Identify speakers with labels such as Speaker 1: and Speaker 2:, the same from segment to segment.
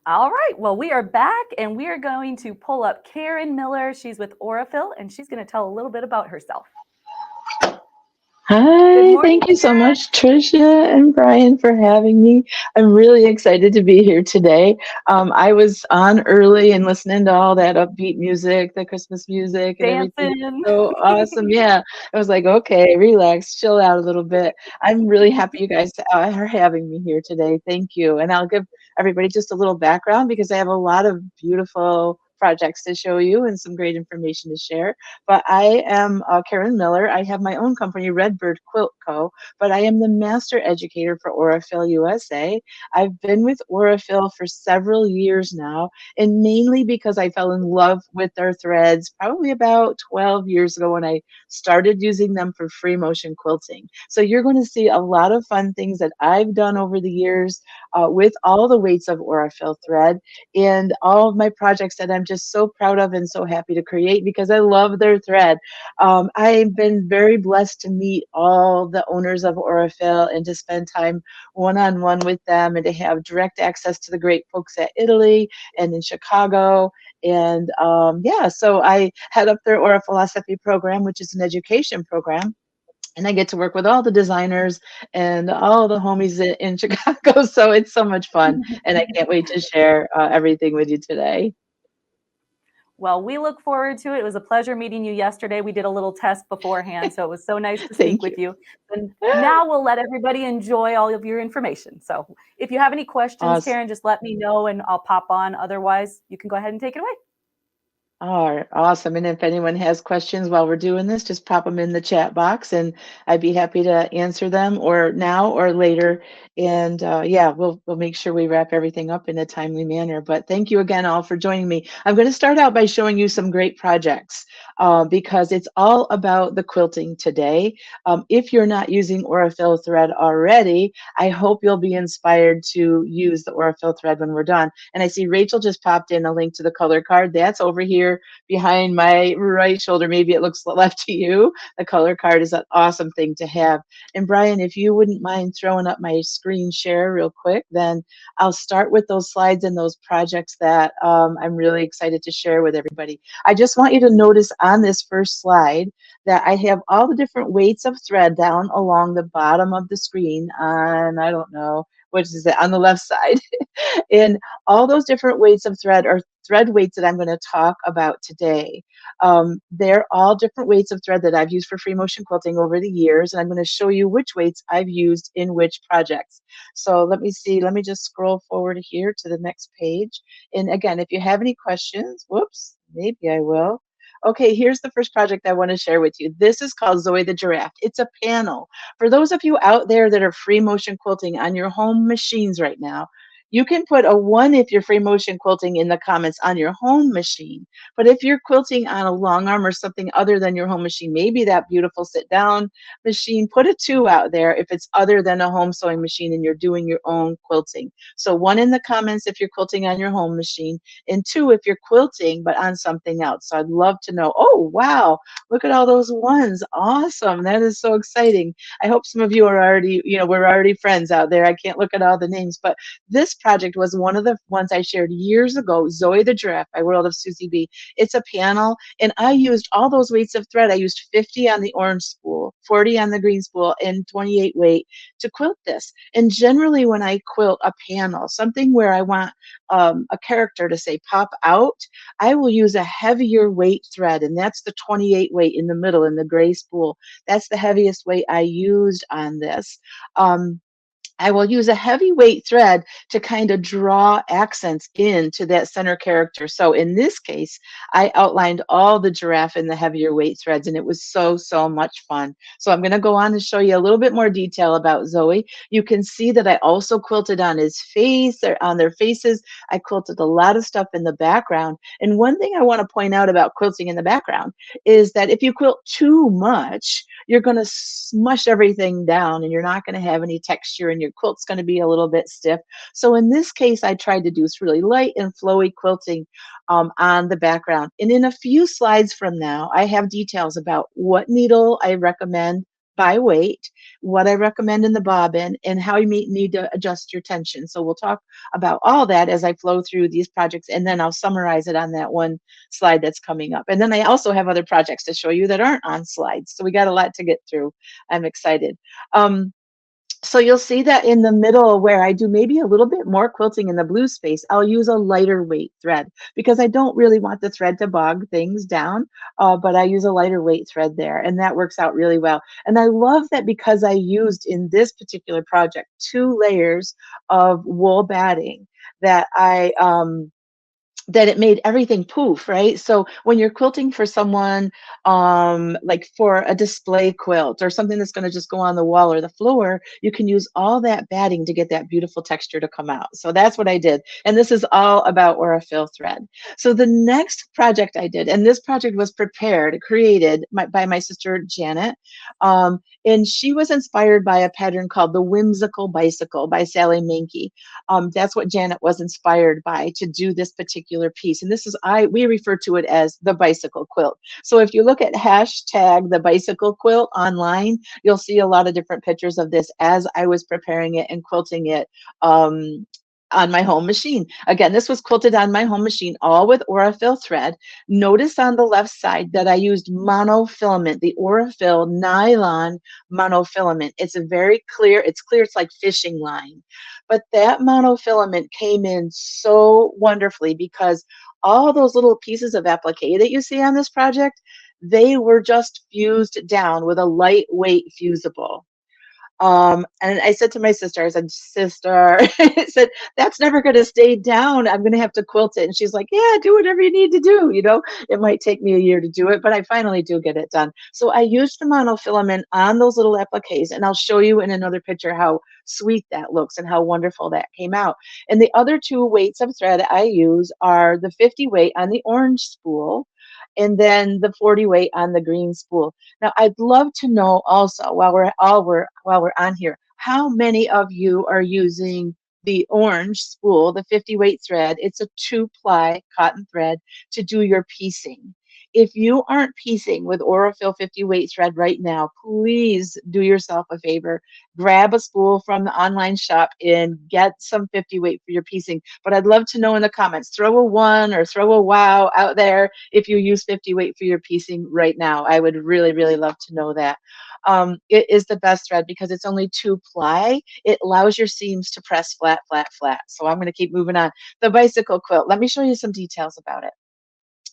Speaker 1: All right, well, we are back and we are going to pull up Karen Miller. She's with Aurifil and she's going to tell a little bit about herself. Good
Speaker 2: Hi,
Speaker 1: morning,
Speaker 2: thank you so
Speaker 1: Karen.
Speaker 2: much, Tricia and Brian, for having me. I'm really excited to be here today. I was on early and listening to all that upbeat music, the Christmas music, and everything.
Speaker 1: Dancing.
Speaker 2: So awesome. Yeah, I was like, okay, relax, chill out a little bit. I'm really happy you guys are having me here today. Thank you. And I'll give everybody just a little background because I have a lot of beautiful projects to show you and some great information to share. But I am Karen Miller. I have my own company, Red Bird Quilt Co. But I am the master educator for Aurifil USA. I've been with Aurifil for several years now, and mainly because I fell in love with their threads probably about 12 years ago when I started using them for free motion quilting. So you're going to see a lot of fun things that I've done over the years with all the weights of Aurifil thread and all of my projects that I'm just so proud of and so happy to create because I love their thread. I've been very blessed to meet all the owners of Aurifil and to spend time one on one with them and to have direct access to the great folks at Italy and in Chicago. And yeah, so I head up their Aura Philosophy program, which is an education program, and I get to work with all the designers and all the homies in Chicago. So it's so much fun, and I can't wait to share everything with you today.
Speaker 1: Well, we look forward to it. It was a pleasure meeting you yesterday. We did a little test beforehand, so it was so nice to speak
Speaker 2: Thank
Speaker 1: with
Speaker 2: you.
Speaker 1: you. And now we'll let everybody enjoy all of your information. So if you have any questions,
Speaker 2: Awesome.
Speaker 1: Karen, just let me know and I'll pop on. Otherwise, you can go ahead and take it away.
Speaker 2: All right, awesome. And if anyone has questions while we're doing this, just pop them in the chat box and I'd be happy to answer them or now or later. And yeah, we'll make sure we wrap everything up in a timely manner. But thank you again all for joining me. I'm going to start out by showing you some great projects because it's all about the quilting today. If you're not using Aurifil thread already, I hope you'll be inspired to use the Aurifil thread when we're done. And I see Rachel just popped in a link to the color card. That's over here behind my right shoulder. Maybe it looks left to you. The color card is an awesome thing to have. And Brian, if you wouldn't mind throwing up my screen share real quick, then I'll start with those slides and those projects that I'm really excited to share with everybody. I just want you to notice on this first slide that I have all the different weights of thread down along the bottom of the screen on, I don't know, which is it, on the left side. And all those different weights of thread are thread weights that I'm going to talk about today. They're all different weights of thread that I've used for free motion quilting over the years, and I'm going to show you which weights I've used in which projects. So let me see, let me just scroll forward here to the next page. And again, if you have any questions, whoops, maybe I will. Okay, here's the first project I want to share with you. This is called Zoe the Giraffe. It's a panel. For those of you out there that are free motion quilting on your home machines right now, you can put a one if you're free motion quilting in the comments on your home machine. But if you're quilting on a long arm or something other than your home machine, maybe that beautiful sit down machine, put a two out there if it's other than a home sewing machine and you're doing your own quilting. So one in the comments if you're quilting on your home machine, and two if you're quilting but on something else. So I'd love to know. Oh, wow, look at all those ones. Awesome. That is so exciting. I hope some of you are already, we're already friends out there. I can't look at all the names, but this project was one of the ones I shared years ago, Zoe the Giraffe by World of Susie B. It's a panel, and I used all those weights of thread. I used 50 on the orange spool, 40 on the green spool, and 28 weight to quilt this. And generally, when I quilt a panel, something where I want a character to say pop out, I will use a heavier weight thread, and that's the 28 weight in the middle in the gray spool. That's the heaviest weight I used on this. I will use a heavyweight thread to kind of draw accents into that center character. So in this case, I outlined all the giraffe in the heavier weight threads, and it was so, so much fun. So I'm going to go on to show you a little bit more detail about Zoe. You can see that I also quilted on his face, or on their faces. I quilted a lot of stuff in the background. And one thing I want to point out about quilting in the background is that if you quilt too much, you're going to smush everything down and you're not going to have any texture and your quilt's going to be a little bit stiff. So in this case, I tried to do really light and flowy quilting on the background. And in a few slides from now, I have details about what needle I recommend, by weight, what I recommend in the bobbin, and how you may need to adjust your tension. So we'll talk about all that as I flow through these projects, and then I'll summarize it on that one slide that's coming up. And then I also have other projects to show you that aren't on slides. So we got a lot to get through. I'm excited. So you'll see that in the middle where I do maybe a little bit more quilting in the blue space, I'll use a lighter weight thread because I don't really want the thread to bog things down, but I use a lighter weight thread there, and that works out really well. And I love that because I used in this particular project 2 layers of wool batting that that it made everything poof, right? So when you're quilting for someone, like for a display quilt or something that's going to just go on the wall or the floor, you can use all that batting to get that beautiful texture to come out. So that's what I did. And this is all about Aurifil thread. So the next project I did, and this project was created by my sister Janet, and she was inspired by a pattern called the Whimsical Bicycle by Sally Mankey. That's what Janet was inspired by to do this particular piece. And this is, we refer to it as the bicycle quilt. So if you look at hashtag the bicycle quilt online, you'll see a lot of different pictures of this as I was preparing it and quilting it. On my home machine. Again, this was quilted on my home machine, all with Aurifil thread. Notice on the left side that I used monofilament, the Aurifil nylon monofilament. It's a very clear, it's like fishing line. But that monofilament came in so wonderfully because all those little pieces of applique that you see on this project, they were just fused down with a lightweight fusible. And I said to my sister, I said, sister, I said, that's never going to stay down. I'm going to have to quilt it. And she's like, yeah, do whatever you need to do. You know, it might take me a year to do it, but I finally do get it done. So I used the monofilament on those little appliques, and I'll show you in another picture how sweet that looks and how wonderful that came out. And the other 2 weights of thread I use are the 50 weight on the orange spool, and then the 40 weight on the green spool. Now, I'd love to know also, while we're on here, how many of you are using the orange spool, the 50 weight thread? It's a 2-ply cotton thread to do your piecing. If you aren't piecing with Aurifil 50 weight thread right now, please do yourself a favor. Grab a spool from the online shop and get some 50 weight for your piecing. But I'd love to know in the comments, throw a 1 or throw a wow out there if you use 50 weight for your piecing right now. I would really, really love to know that. It is the best thread because it's only 2-ply. It allows your seams to press flat, flat, flat. So I'm going to keep moving on. The bicycle quilt. Let me show you some details about it.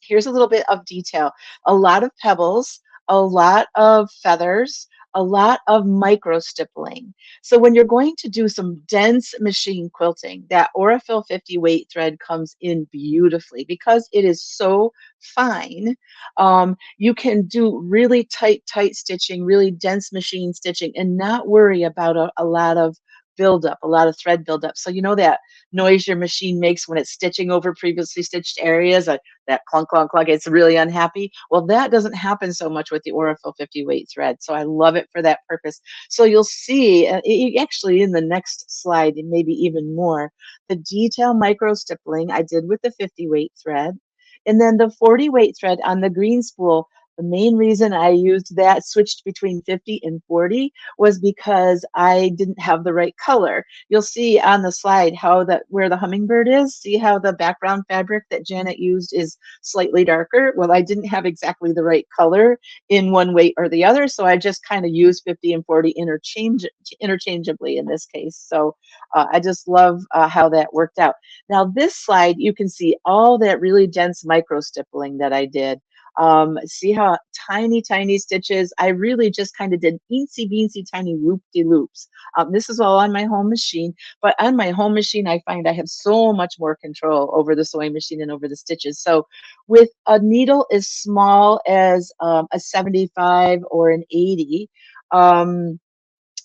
Speaker 2: Here's a little bit of detail. A lot of pebbles, a lot of feathers, a lot of micro stippling. So when you're going to do some dense machine quilting, that Aurifil 50 weight thread comes in beautifully because it is so fine. You can do really tight stitching, really dense machine stitching, and not worry about a lot of buildup, a lot of thread buildup. So you know that noise your machine makes when it's stitching over previously stitched areas, that clunk, clunk, clunk, it's really unhappy. Well, that doesn't happen so much with the Aurifil 50 weight thread. So I love it for that purpose. So you'll see, actually in the next slide, and maybe even more, the detail micro stippling I did with the 50 weight thread. And then the 40 weight thread on the green spool, the main reason I used that, switched between 50 and 40, was because I didn't have the right color. You'll see on the slide how where the hummingbird is. See how the background fabric that Janet used is slightly darker? Well, I didn't have exactly the right color in one weight or the other, so I just kind of used 50 and 40 interchangeably in this case. So I just love how that worked out. Now this slide, you can see all that really dense micro stippling that I did. See how tiny stitches. I really just kind of did eensy beensy tiny loop-de-loops. This is all on my home machine, but on my home machine, I find I have so much more control over the sewing machine and over the stitches. So with a needle as small as a 75 or an 80,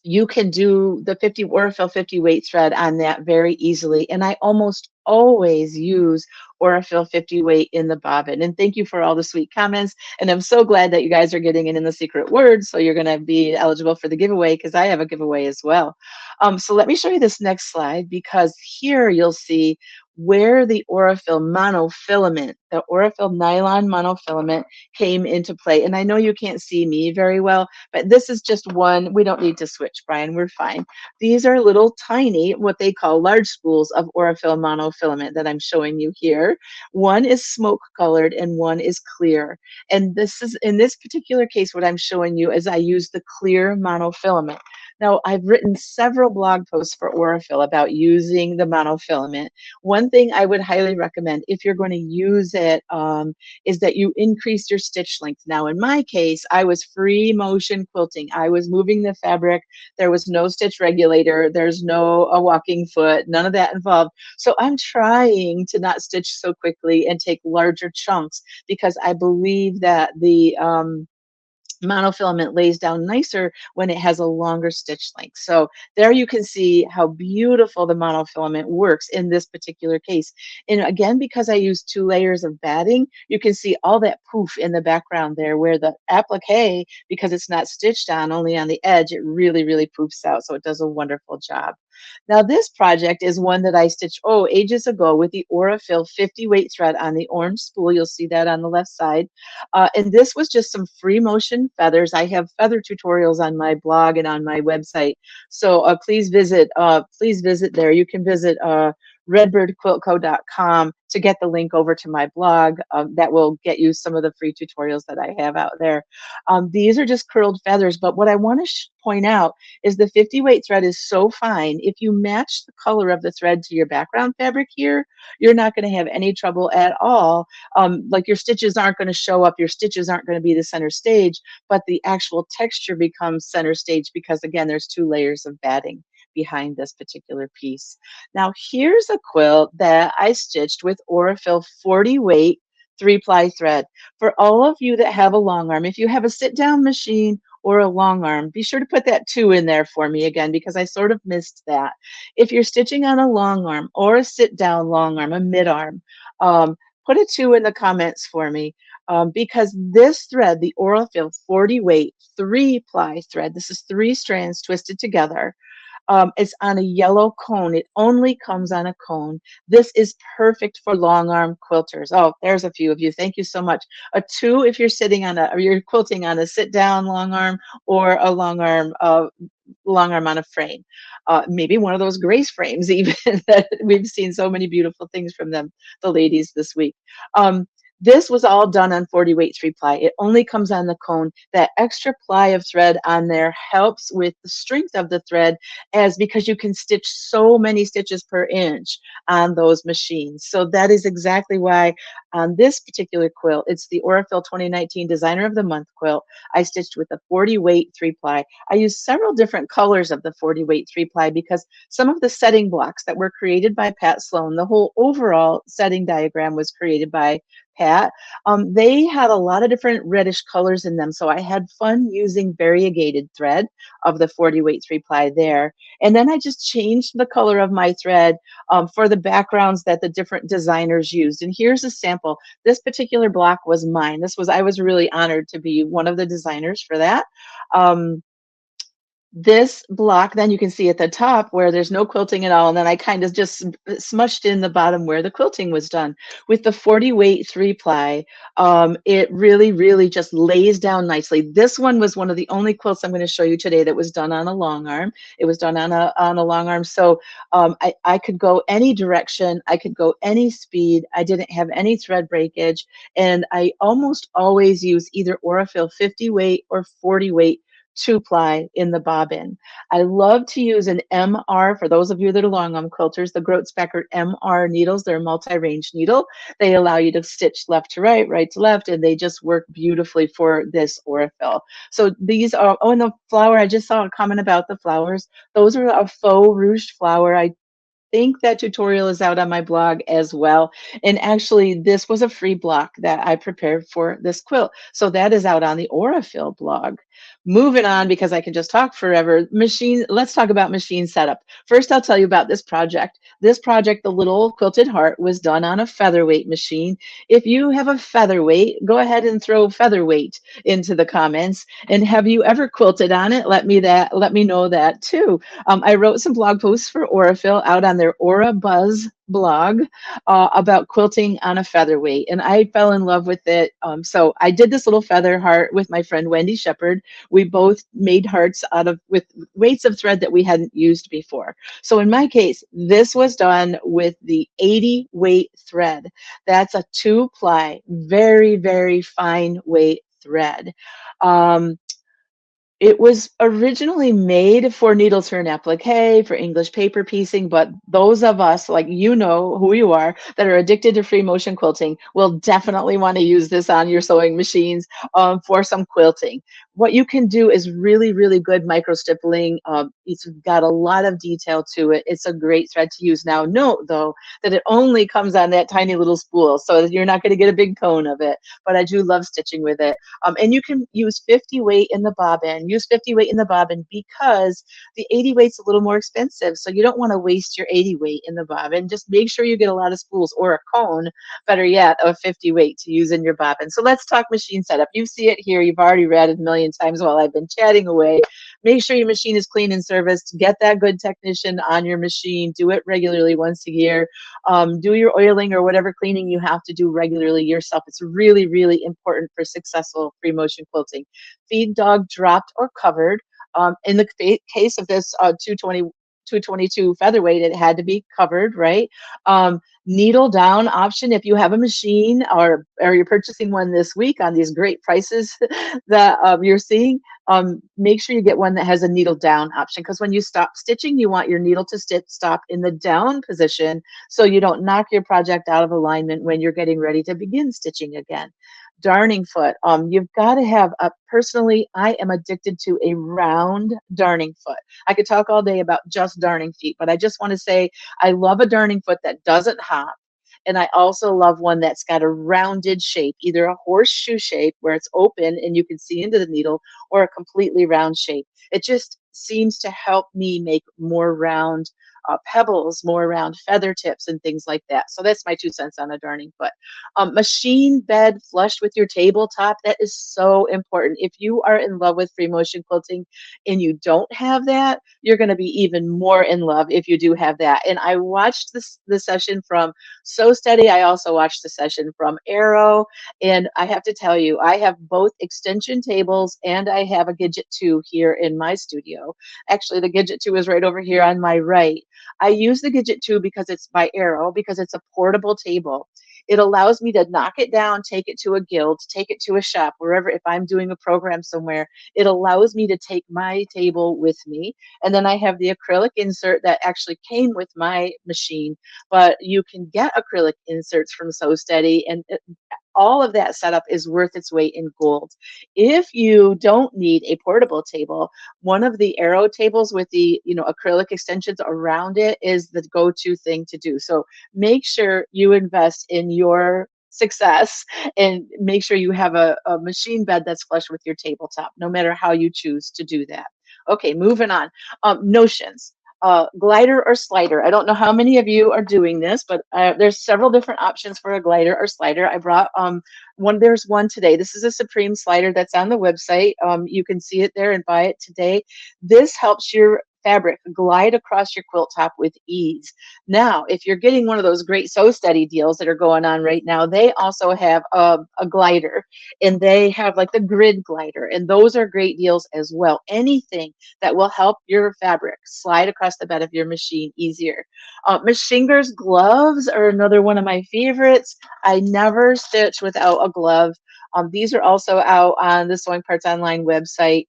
Speaker 2: you can do the 50 Aurifil 50 weight thread on that very easily. And I almost always use Aurifil 50 weight in the bobbin. And thank you for all the sweet comments. And I'm so glad that you guys are getting it in the secret word. So you're going to be eligible for the giveaway because I have a giveaway as well. So let me show you this next slide, because here you'll see where the Aurifil monofilament, the Aurifil nylon monofilament came into play. And I know you can't see me very well, but this is just one. We don't need to switch, Brian. We're fine. These are little tiny, what they call large spools of Aurifil monofilament that I'm showing you here. One is smoke colored and one is clear. And this is, in this particular case, what I'm showing you is I use the clear monofilament. Now, I've written several blog posts for Aurifil about using the monofilament. One thing I would highly recommend if you're going to use it is that you increase your stitch length. Now, in my case, I was free motion quilting. I was moving the fabric. There was no stitch regulator. There's no a walking foot, none of that involved. So I'm trying to not stitch so quickly and take larger chunks, because I believe that the monofilament lays down nicer when it has a longer stitch length. So there you can see how beautiful the monofilament works in this particular case. And again, because I use 2 layers of batting, you can see all that poof in the background there, where the applique, because it's not stitched on, only on the edge, it really, really poofs out. So it does a wonderful job. Now this project is one that I stitched, ages ago with the Aurifil 50 weight thread on the orange spool. You'll see that on the left side. And this was just some free motion feathers. I have feather tutorials on my blog and on my website. So please visit there. You can visit redbirdquiltco.com to get the link over to my blog. That will get you some of the free tutorials that I have out there. These are just curled feathers, but what I want to point out is the 50 weight thread is so fine. If you match the color of the thread to your background fabric here, you're not going to have any trouble at all. Like your stitches aren't going to show up, your stitches aren't going to be the center stage, but the actual texture becomes center stage because, again, there's 2 layers of batting behind this particular piece. Now here's a quilt that I stitched with Aurifil 40 weight 3-ply thread. For all of you that have a long arm, if you have a sit-down machine or a long arm, be sure to put that 2 in there for me again, because I sort of missed that. If you're stitching on a long arm or a sit-down long arm, a mid-arm, put a 2 in the comments for me, because this thread, the Aurifil 40 weight 3-ply thread, this is 3 strands twisted together. It's on a yellow cone. It only comes on a cone. This is perfect for long arm quilters. Oh, there's a few of you. Thank you so much. A 2 if you're sitting on or you're quilting on a sit down long arm, or a long arm on a frame. Maybe one of those Grace frames even that we've seen so many beautiful things from them, the ladies this week. This was all done on 40 weight 3-ply. It only comes on the cone. That extra ply of thread on there helps with the strength of the thread, because you can stitch so many stitches per inch on those machines. So that is exactly why on this particular quilt, it's the Aurifil 2019 Designer of the Month quilt, I stitched with a 40 weight 3-ply. I used several different colors of the 40 weight 3-ply because some of the setting blocks that were created by Pat Sloan, the whole overall setting diagram was created by Pat. They had a lot of different reddish colors in them, so I had fun using variegated thread of the 40 weight 3-ply there. And then I just changed the color of my thread for the backgrounds that the different designers used. And here's a sample. This particular block was mine. I was really honored to be one of the designers for that. This block, then you can see at the top where there's no quilting at all, and then I kind of just smushed in the bottom where the quilting was done. With the 40 weight 3-ply, it really, really just lays down nicely. This one was one of the only quilts I'm going to show you today that was done on a long arm. It was done on a long arm, so I could go any direction, I could go any speed, I didn't have any thread breakage, and I almost always use either Aurifil 50 weight or 40 weight 2-ply in the bobbin. I love to use an MR, for those of you that are long arm quilters, the Groot-Speckert MR needles. They're a multi-range needle. They allow you to stitch left to right, right to left, and they just work beautifully for this Aurifil. So these are, and the flower, I just saw a comment about the flowers. Those are a faux ruched flower. I think that tutorial is out on my blog as well. And actually, this was a free block that I prepared for this quilt. So that is out on the Aurifil blog. moving on, because I can just talk forever. Let's talk about machine setup. First, I'll tell you about this project. This project, the little quilted heart, was done on a featherweight machine. If you have a featherweight, go ahead and throw featherweight into the comments. And have you ever quilted on it? Let me know that too. I wrote some blog posts for Aurifil out on their Aura Buzz blog about quilting on a featherweight, and I fell in love with it. So I did this little feather heart with my friend Wendy Shepard. We both made hearts with weights of thread that we hadn't used before. So in my case, this was done with the 80 weight thread. That's a 2-ply, very, very fine weight thread. It was originally made for needle turn applique, for English paper piecing, but those of us, like, you know who you are, that are addicted to free motion quilting will definitely want to use this on your sewing machines for some quilting. What you can do is really, really good micro stippling. It's got a lot of detail to it. It's a great thread to use. Now, note, though, that it only comes on that tiny little spool, so you're not going to get a big cone of it, but I do love stitching with it. And you can use 50 weight in the bobbin. Use 50 weight in the bobbin because the 80 weight's a little more expensive, so you don't want to waste your 80 weight in the bobbin. Just make sure you get a lot of spools, or a cone, better yet, of 50 weight to use in your bobbin. So let's talk machine setup. You see it here. You've already read it a million times while I've been chatting away. Make sure your machine is clean and serviced. Get that good technician on your machine. Do it regularly, once a year. Do your oiling or whatever cleaning you have to do regularly yourself. It's really, really important for successful free motion quilting. Feed dog dropped or covered. In the case of this 222 featherweight, it had to be covered, right? Needle down option if you have a machine, or you're purchasing one this week on these great prices that you're seeing. Make sure you get one that has a needle down option, because when you stop stitching, you want your needle to stop in the down position so you don't knock your project out of alignment when you're getting ready to begin stitching again. Darning foot. You've got to have personally, I am addicted to a round darning foot. I could talk all day about just darning feet, but I just want to say I love a darning foot that doesn't hop. And I also love one that's got a rounded shape, either a horseshoe shape where it's open and you can see into the needle, or a completely round shape. It just seems to help me make more round pebbles, more round feather tips and things like that. So that's my 2 cents on a darning foot. Machine bed flush with your tabletop. That is so important. If you are in love with free motion quilting and you don't have that, you're going to be even more in love if you do have that. And I watched the session from So Steady. I also watched the session from Arrow. And I have to tell you, I have both extension tables and I have a Gidget 2 here in my studio. Actually, the Gidget 2 is right over here on my right. I use the Gidget 2 because it's by Arrow, because it's a portable table. It allows me to knock it down, take it to a guild, take it to a shop, wherever. If I'm doing a program somewhere, it allows me to take my table with me. And then I have the acrylic insert that actually came with my machine, but you can get acrylic inserts from So Steady, and all of that setup is worth its weight in gold. If you don't need a portable table, one of the Arrow tables with the acrylic extensions around it is the go-to thing to do. So make sure you invest in your success and make sure you have a machine bed that's flush with your tabletop, no matter how you choose to do that. Okay, moving on. Notions. Glider or slider. I don't know how many of you are doing this, but there's several different options for a glider or slider. I brought there's one today. This is a Supreme slider that's on the website. You can see it there and buy it today. This helps your fabric glide across your quilt top with ease. Now, if you're getting one of those great So Steady deals that are going on right now, they also have a glider, and they have like the grid glider, and those are great deals as well. Anything that will help your fabric slide across the bed of your machine easier. Machinger's gloves are another one of my favorites. I never stitch without a glove. These are also out on the Sewing Parts Online website.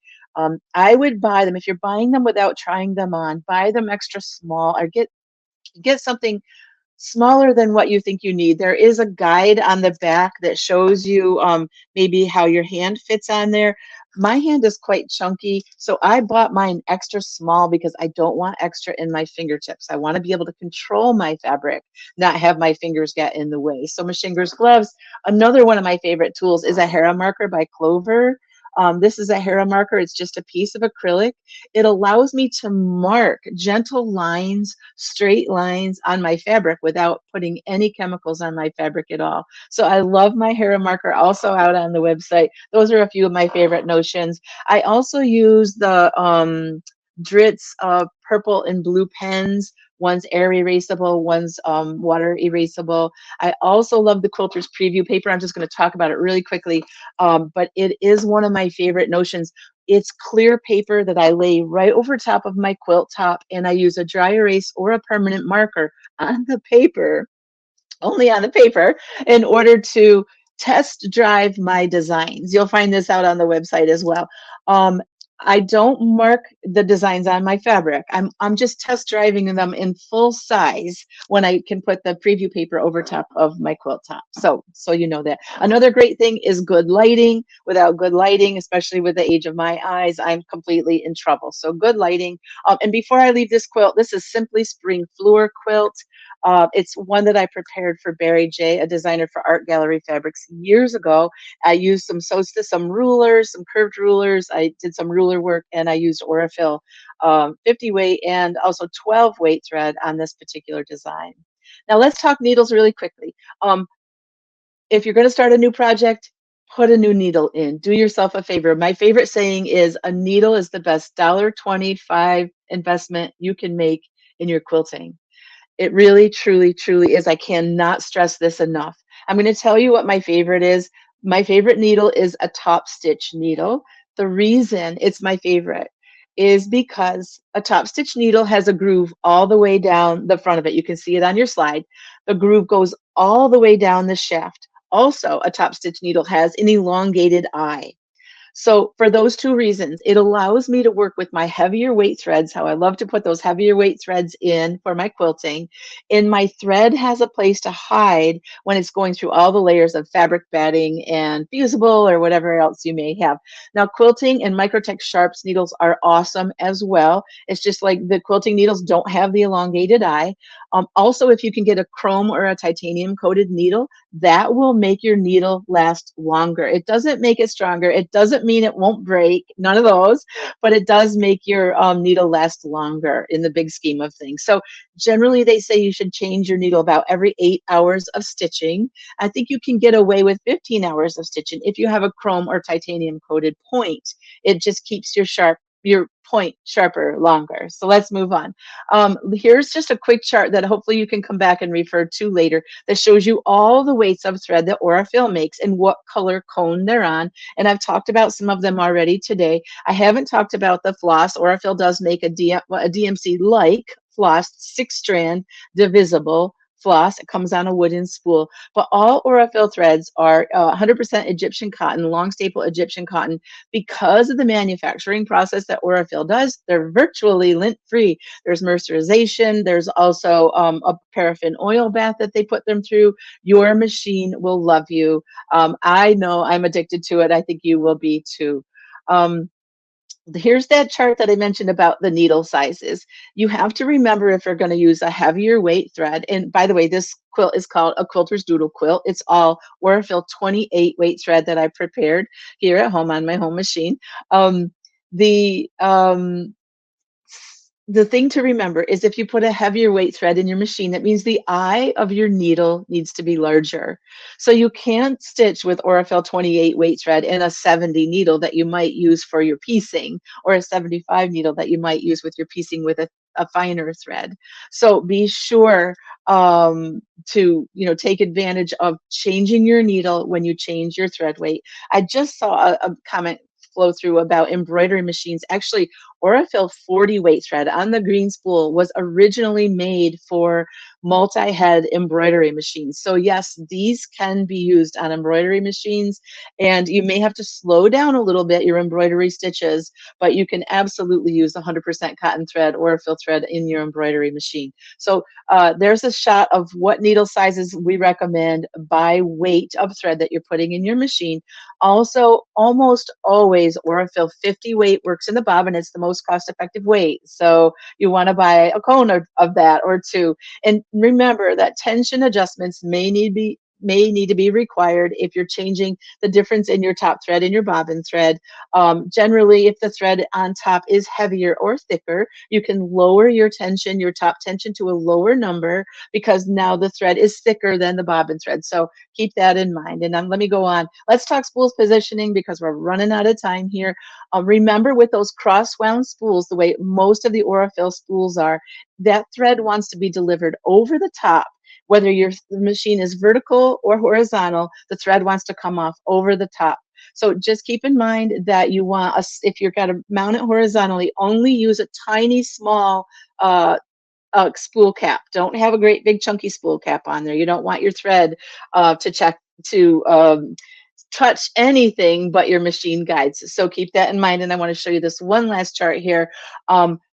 Speaker 2: I would buy them, if you're buying them without trying them on, buy them extra small, or get something smaller than what you think you need. There is a guide on the back that shows you maybe how your hand fits on there. My hand is quite chunky, so I bought mine extra small because I don't want extra in my fingertips. I want to be able to control my fabric, not have my fingers get in the way. So Machinger's gloves. Another one of my favorite tools is a Hera marker by Clover. This is a Hera marker. It's just a piece of acrylic. It allows me to mark gentle lines, straight lines on my fabric without putting any chemicals on my fabric at all. So I love my Hera marker, also out on the website. Those are a few of my favorite notions. I also use the Dritz purple and blue pens. One's air erasable, one's water erasable. I also love the Quilter's Preview paper. I'm just going to talk about it really quickly, but it is one of my favorite notions. It's clear paper that I lay right over top of my quilt top, and I use a dry erase or a permanent marker on the paper, only on the paper, in order to test drive my designs. You'll find this out on the website as well. I don't mark the designs on my fabric. I'm just test driving them in full size when I can put the preview paper over top of my quilt top. So you know that. Another great thing is good lighting. Without good lighting, especially with the age of my eyes, I'm completely in trouble. So good lighting. And before I leave this quilt, this is Simply Spring Fleur quilt. It's one that I prepared for Barry J., a designer for Art Gallery Fabrics years ago. I used some solstice, some rulers, some curved rulers. I did some ruler work, and I used Aurifil 50 weight and also 12 weight thread on this particular design. Now let's talk needles really quickly. If you're going to start a new project, put a new needle in. Do yourself a favor. My favorite saying is a needle is the best $1.25 investment you can make in your quilting. It really, truly, truly is. I cannot stress this enough. I'm going to tell you what my favorite is. My favorite needle is a top stitch needle. The reason it's my favorite is because a top stitch needle has a groove all the way down the front of it. You can see it on your slide. The groove goes all the way down the shaft. Also, a top stitch needle has an elongated eye. So for those two reasons, it allows me to work with my heavier weight threads, how I love to put those heavier weight threads in for my quilting. And my thread has a place to hide when it's going through all the layers of fabric batting and fusible or whatever else you may have. Now, quilting and Microtex Sharps needles are awesome as well. It's just like the quilting needles don't have the elongated eye. Also, if you can get a chrome or a titanium coated needle, that will make your needle last longer. It doesn't make it stronger. It doesn't mean it won't break, none of those, but it does make your needle last longer in the big scheme of things. So generally they say you should change your needle about every 8 hours of stitching. I think you can get away with 15 hours of stitching if you have a chrome or titanium coated point. It just keeps your point sharper longer. So let's move on. Here's just a quick chart that hopefully you can come back and refer to later that shows you all the weights of thread that Aurifil makes and what color cone they're on. And I've talked about some of them already today. I haven't talked about the floss. Aurifil does make a DMC-like floss 6-strand divisible floss. It comes on a wooden spool, but all Aurifil threads are 100% Egyptian cotton, long staple Egyptian cotton. Because of the manufacturing process that Aurifil does, they're virtually lint-free. There's mercerization. There's also a paraffin oil bath that they put them through. Your machine will love you. I know I'm addicted to it. I think you will be too. Here's that chart that I mentioned about the needle sizes. You have to remember if you're going to use a heavier weight thread. And by the way, this quilt is called a Quilter's Doodle quilt. It's all Aurifil 28 weight thread that I prepared here at home on my home machine. The thing to remember is if you put a heavier weight thread in your machine, that means the eye of your needle needs to be larger. So you can't stitch with Aurifil 28 weight thread in a 70 needle that you might use for your piecing, or a 75 needle that you might use with your piecing with a finer thread. So be sure to take advantage of changing your needle when you change your thread weight. I just saw a comment flow through about embroidery machines. Actually, Aurifil 40 weight thread on the green spool was originally made for multi-head embroidery machines. So yes, these can be used on embroidery machines, and you may have to slow down a little bit your embroidery stitches, but you can absolutely use 100% cotton thread or Aurifil thread in your embroidery machine. So there's a shot of what needle sizes we recommend by weight of thread that you're putting in your machine. Also, almost always Aurifil 50 weight works in the bobbin. It's the most cost-effective weight. So you want to buy a cone of that or two. And remember that tension adjustments may need may need to be required if you're changing the difference in your top thread and your bobbin thread. Generally, if the thread on top is heavier or thicker, you can lower your tension, your top tension, to a lower number, because now the thread is thicker than the bobbin thread. So keep that in mind. And let me go on. Let's talk spools positioning because we're running out of time here. Remember, with those cross-wound spools, the way most of the Aurifil spools are, that thread wants to be delivered over the top. Whether your machine is vertical or horizontal, the thread wants to come off over the top. So just keep in mind that you want, if you've got to mount it horizontally, only use a tiny, small spool cap. Don't have a great big chunky spool cap on there. You don't want your thread to touch anything but your machine guides. So keep that in mind. And I want to show you this one last chart here.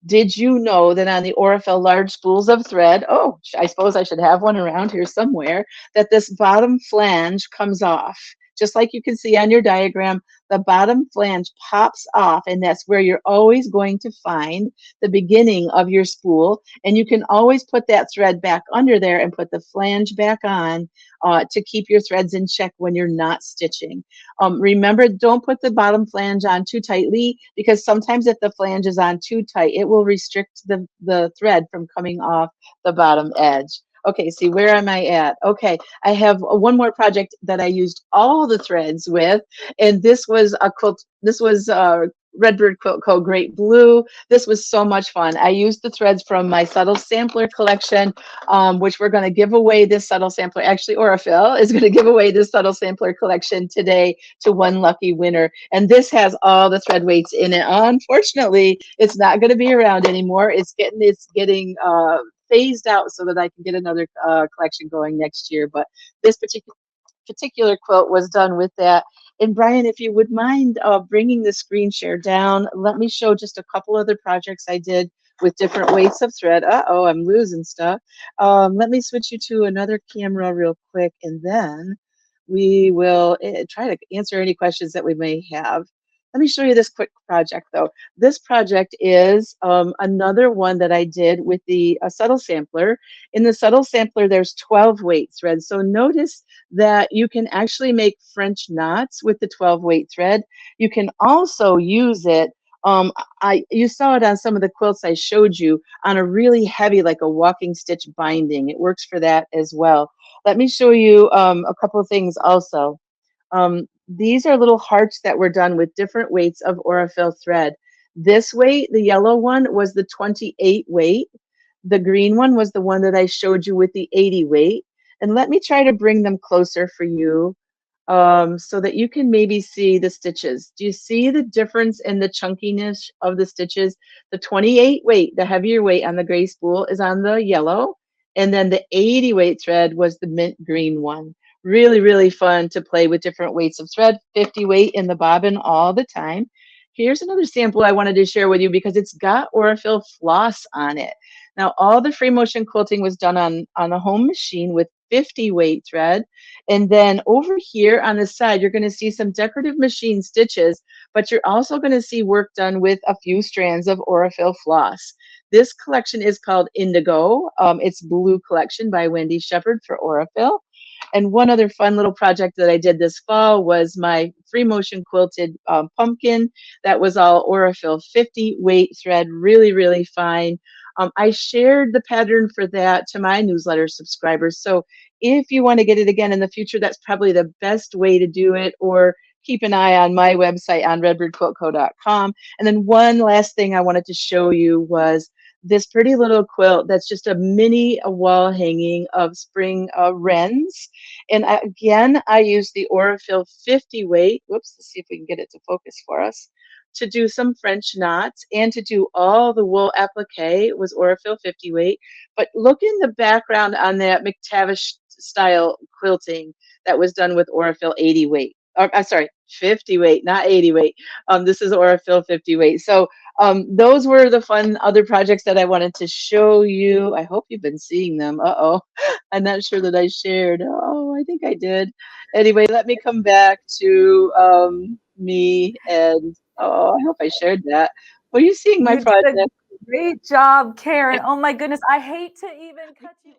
Speaker 2: Did you know that on the Aurifil large spools of thread, oh, I suppose I should have one around here somewhere, that this bottom flange comes off? Just like you can see on your diagram, the bottom flange pops off, and that's where you're always going to find the beginning of your spool. And you can always put that thread back under there and put the flange back on to keep your threads in check when you're not stitching. Remember, don't put the bottom flange on too tightly, because sometimes if the flange is on too tight, it will restrict the thread from coming off the bottom edge. Okay, see, where am I at? Okay, I have one more project that I used all the threads with, and this was a quilt. This was Red Bird Quilt Co. Great Blue. This was so much fun. I used the threads from my subtle sampler collection, which we're going to give away this subtle sampler. Actually, Aurifil is going to give away this subtle sampler collection today to one lucky winner. And this has all the thread weights in it. Unfortunately, it's not going to be around anymore. It's getting phased out so that I can get another collection going next year. But this particular quilt was done with that. And Brian, if you would mind bringing the screen share down, let me show just a couple other projects I did with different weights of thread. Uh-oh, I'm losing stuff. Let me switch you to another camera real quick, and then we will try to answer any questions that we may have. Let me show you this quick project, though. This project is another one that I did with the subtle sampler. In the subtle sampler, there's 12 weight threads. So notice that you can actually make French knots with the 12 weight thread. You can also use it. You saw it on some of the quilts I showed you on a really heavy, like a walking stitch binding. It works for that as well. Let me show you a couple of things also. These are little hearts that were done with different weights of Aurifil thread. This weight, the yellow one, was the 28 weight. The green one was the one that I showed you with the 80 weight. And let me try to bring them closer for you so that you can maybe see the stitches. Do you see the difference in the chunkiness of the stitches? The 28 weight, the heavier weight on the gray spool, is on the yellow. And then the 80 weight thread was the mint green one. Really, really fun to play with different weights of thread, 50 weight in the bobbin all the time. Here's another sample I wanted to share with you because it's got Aurifil floss on it. Now, all the free motion quilting was done on a home machine with 50 weight thread. And then over here on the side, you're going to see some decorative machine stitches, but you're also going to see work done with a few strands of Aurifil floss. This collection is called Indigo. It's Blue Collection by Wendy Shepard for Aurifil. And one other fun little project that I did this fall was my free motion quilted pumpkin. That was all Aurifil 50 weight thread, really, really fine. I shared the pattern for that to my newsletter subscribers. So if you want to get it again in the future, that's probably the best way to do it, or keep an eye on my website on redbirdquiltco.com. And then one last thing I wanted to show you was this pretty little quilt that's just a mini wall hanging of spring wrens. And again, I used the Aurifil 50 weight. Whoops, let's see if we can get it to focus for us. To do some French knots and to do all the wool applique was Aurifil 50 weight. But look in the background on that McTavish style quilting that was done with Aurifil 80 weight. I'm sorry, 50 weight, not 80 weight. This is Aurifil 50 weight. So those were the fun other projects that I wanted to show you. I hope you've been seeing them. Uh-oh, I'm not sure that I shared. Oh, I think I did. Anyway, let me come back to me and oh, I hope I shared that. Were you seeing my
Speaker 1: You did a
Speaker 2: project?
Speaker 1: great job, Karen. Oh my goodness. I hate to even cut you